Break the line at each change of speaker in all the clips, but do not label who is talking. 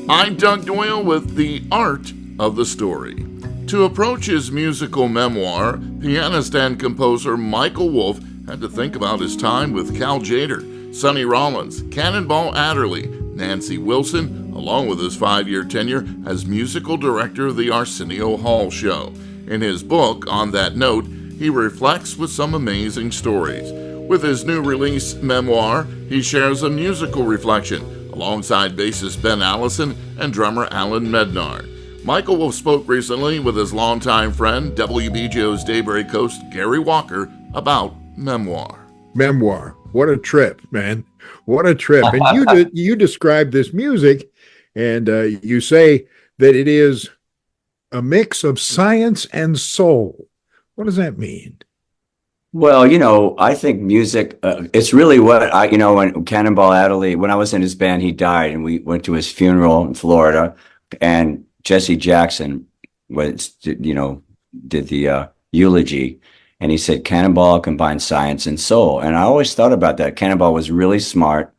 I'm Doug Doyle with The Art of the Story. To approach his musical memoir, pianist and composer Michael Wolff had to think about his time with Cal Tjader, Sonny Rollins, Cannonball Adderley, Nancy Wilson, along with his 5-year tenure as musical director of the Arsenio Hall Show. In his book, On That Note, he reflects with some amazing stories. With his new release, Memoir, he shares a musical reflection alongside bassist Ben Allison and drummer Alan Mednard. Michael Wolff spoke recently with his longtime friend, WBGO's Daybreak host Gary Walker, about Memoir.
Memoir. What a trip, man. What a trip. And you describe this music, and you say that it is a mix of science and soul. What does that mean?
Well, I think music, it's really what when Cannonball Adderley, when I was in his band, he died, and we went to his funeral in Florida, and Jesse Jackson did the eulogy, and he said Cannonball combined science and soul. And I always thought about that. Cannonball was really smart.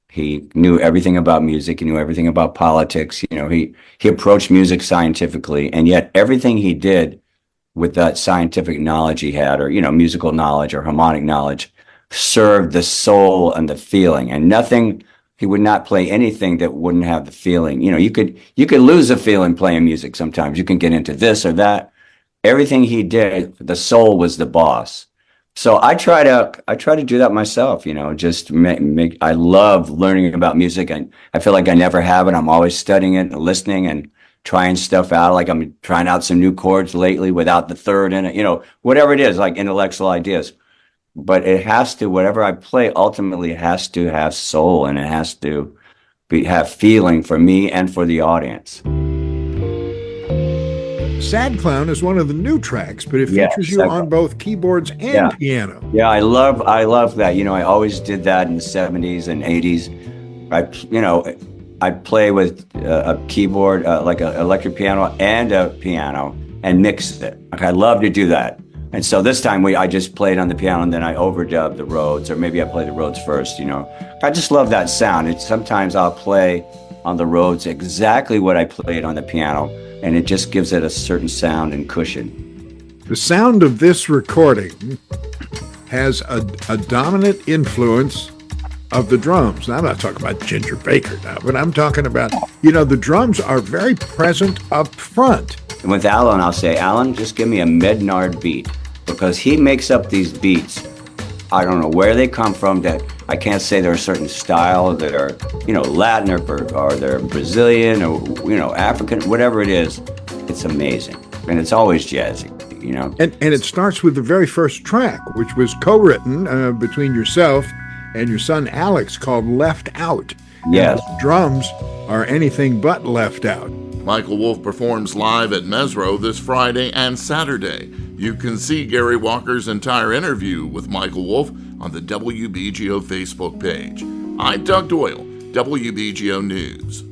He knew everything about music. He knew everything about politics. He approached music scientifically, and yet everything he did with that scientific knowledge he had, or musical knowledge or harmonic knowledge, served the soul and the feeling. And he would not play anything that wouldn't have the feeling. You could lose a feeling playing music sometimes. You can get into this or that. Everything he did, the soul was the boss. So I try to do that myself. Just make. I love learning about music, and I feel like I never have it. I'm always studying it and listening and trying stuff out. Like I'm trying out some new chords lately without the third in it. Whatever it is, like intellectual ideas. But it has to, whatever I play, ultimately has to have soul, and it has to have feeling for me and for the audience.
Sad Clown is one of the new tracks, but it features you on both keyboards and piano.
Yeah, I love that. I always did that in the 70s and 80s. I'd play with a keyboard, like an electric piano and a piano, and mix it. I love to do that. And so this time I just played on the piano, and then I overdubbed the Rhodes, or maybe I played the Rhodes first. I just love that sound. Sometimes I'll play on the Rhodes exactly what I played on the piano, and it just gives it a certain sound and cushion.
The sound of this recording has a dominant influence of the drums. Now, I'm not talking about Ginger Baker now, but I'm talking about, the drums are very present up front.
And with Alan, I'll say, Alan, just give me a Mednard beat, because he makes up these beats. I don't know where they come from. That I can't say they're a certain style that are, Latin or they're Brazilian or, African, whatever it is. It's amazing. And it's always jazzy,
And it starts with the very first track, which was co-written between yourself and your son Alex, called Left Out.
Yes.
And the drums are anything but left out.
Michael Wolff performs live at Mesro this Friday and Saturday. You can see Gary Walker's entire interview with Michael Wolff on the WBGO Facebook page. I'm Doug Doyle, WBGO News.